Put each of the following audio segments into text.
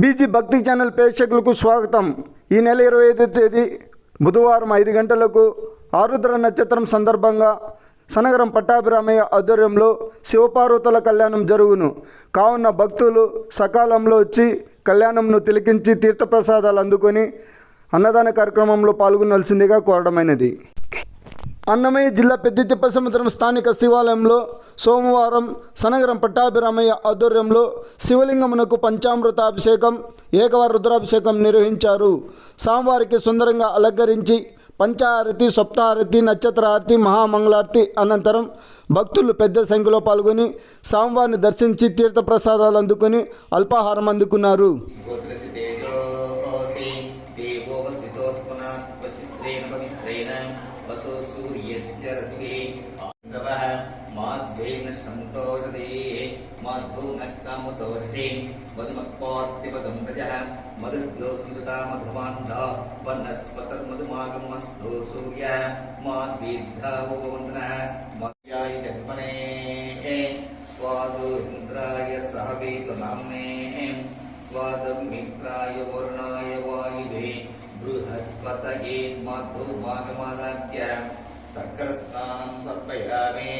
BG భక్తి channel ప్రేక్షకులకు స్వాగతం. ఈ నెల 25వ తేదీ బుధవారం 5 గంటలకు ఆరుద్ర నక్షత్రం సందర్భంగా సనగరం పట్టాభిరామయ్య ఆధ్వర్యంలో శివపార్వతుల కళ్యాణం జరుగును. కావున భక్తులు సకాలంలో వచ్చి కళ్యాణంను తిలకించి తీర్థప్రసాదాలు అందుకొని అన్నదాన కార్యక్రమంలో పాల్గొనాల్సిందిగా కోరడమైనది. అన్నమయ్య జిల్లా పెద్దితిప్ప సముద్రం స్థానిక శివాలయంలో సోమవారం సనగరం పట్టాభిరామయ్య ఆధ్వర్యంలో శివలింగమునకు పంచామృతాభిషేకం, ఏకవార రుద్రాభిషేకం నిర్వహించారు. స్వామివారికి సుందరంగా అలంకరించి పంచాహారతి, సప్తాహారతి, నక్షత్రహారతి, మహామంగళారతి అనంతరం భక్తులు పెద్ద సంఖ్యలో పాల్గొని స్వామివారిని దర్శించి తీర్థప్రసాదాలు అందుకొని అల్పాహారం అందుకున్నారు. स्वादमित्राय वरुणाय वायुवे बृहस्पतये मधुमागमादाभ्य सक्करस्नानं समर्पयामि.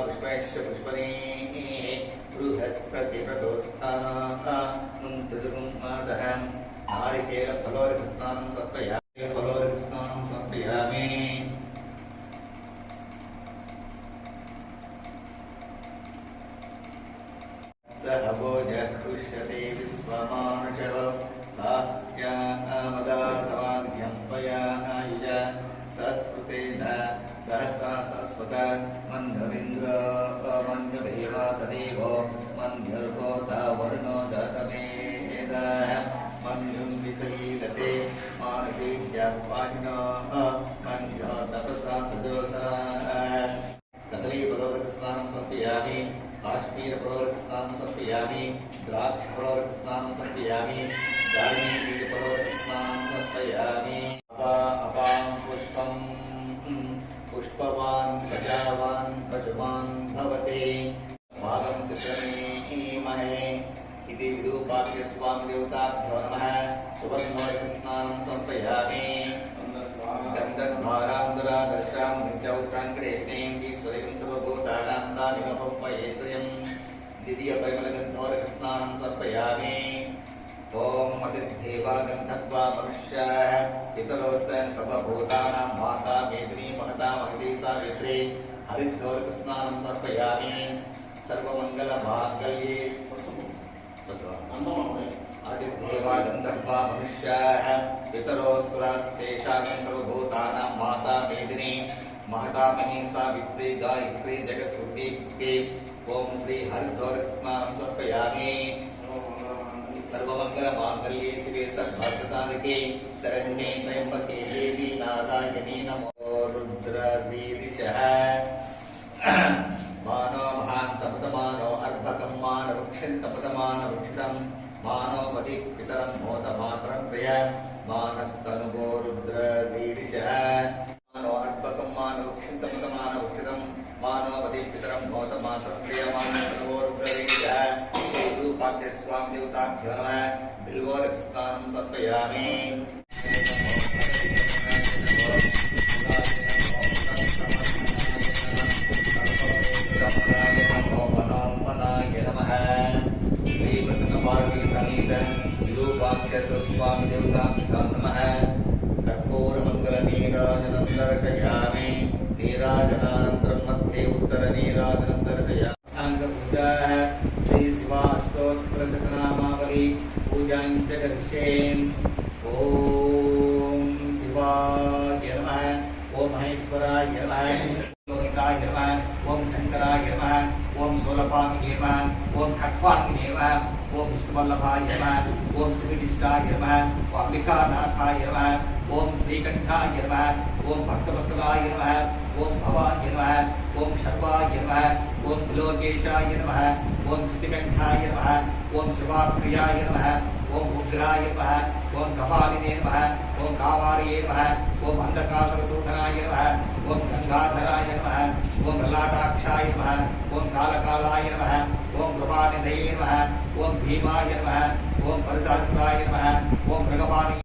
पुष्पैश्च पुष्पणे बृहस्पतिप्रदोस्थानाः मुञ्चतुर्मासः नारिकेलफलोरस्नानं समर्पयामि. फलोरस्नानं समर्पयामि. सहभोजकृष्यते विश्वमानुषः साह्यामदा समाध्यं पयायुज संस्कृतेन सहसा सरस्वत मन्धरिन्द्र मन्युदेवा सदेवो मन्युर्भोता वर्णो जातमेद मन्युं विसलीलते मानसीज्ञापाहिनः मन्यो तपसा सजोषा. कदलीफलोदकस्नानं समर्पयामि. काश्मीरफलोदकस्नानं समर्पयामि. द्राक्षफलोदकस्नानं समर्पयामि. दाळिमीफलोदकस्नानं समर्पयामि. अपां पुष्पं पुष्पवान् सजावान् पशुमान् भवते भागं चित्रमेमहे इति विरूपाख्य स्वामिदेवताभ्यो नमः. सुवर्णफलोदकस्नानं समर्पयामि. गन्धर्भारान्दरादर्शां नित्यौष्टाङ्करेष्णीं ईश्वरीं सर्वभूतानां तानिमपयेश्वरीं दिव्यपरिमलगन्धोदकस्नानं समर्पयामि. ॐ अतिदेवा गन्धर्वा मनुष्याः पितरोस्तं सर्वभूतानां माता मेदिनी महता महती सावित्री हरिद्रोदकस्नानं समर्पयामि. सर्वमङ्गलमाङ्गल्ये आदिदेवा गन्धर्वा मनुष्याः पितरोस्तेषां सर्वभूतानां माता मेदिनी महता मही सावित्री गायत्री जगद्रूपी. ओं श्री हरिद्रोदकस्नानं समर्पयामि. सर्वमङ्गलमाङ्गल्ये शिवे सर्वार्थसाधके शरण्ये त्र्यम्बके देवी नारायणी नमो रुद्रवीरिशः. मानो महान्तपतमानो अर्भकं मानवक्षन्तपतमानवक्षितं मानो मति पितरं मोदमातरं प्रिय मानस्तनुभो रुद्रवीरिशः. मानो अर्भकं मानवक्षन्तपतमानवक्षितं मानो मति पितरं मोदमातरं प्रिय मानस्तनुभो रुद्रवीरिशः. रूपाख्य स्वामिदेवताभ्यो नमः. बिल्वोदकस्नानं समर्पयामि. स्वामिदेवताभ्यो नमः. कर्पूरमङ्गलनीराजनं दर्शयामि. नीराजनानन्तरं मध्ये उत्तरनीराजनं दर्शयामि. अङ्गपूजाः श्री शिवाष्टोत्तरशतनामावली पूजां च करिष्येम्. ॐ शिवाय नमः. ॐ महेश्वराय नमः. लोहिताय नमः. ॐ शङ्कराय नमः. ॐ शूलपाणिये नमः. ॐ खट्वाणिये नमः. ॐ विष्णुवल्लभाय नमः. ॐ श्रीकृष्णाय नमः. ॐ अंबिकानाथाय नमः. ॐ श्रीकण्ठाय नमः. ॐ भक्तवत्सलाय नमः. ॐ भवाय नमः. ॐ शर्वाय नमः. ॐ त्रिलोकेशाय नमः. ॐ सिद्धिकण्ठाय नमः. ॐ शिवाप्रियाय नमः. ॐ उग्राय नमः. ॐ कपालिने नमः. ॐ कावार्ये नमः. ॐ अंधकासुरसूदनाय नमः. ॐ गंगाधराय नमः. ॐ ललाटाक्षाय नमः. ॐ कालकालाय नमः. ॐ कृपानिधये नमः. ॐ भीमाय नमः. ఓం పరిసహస్రాయ నమః ఓం మృగపామి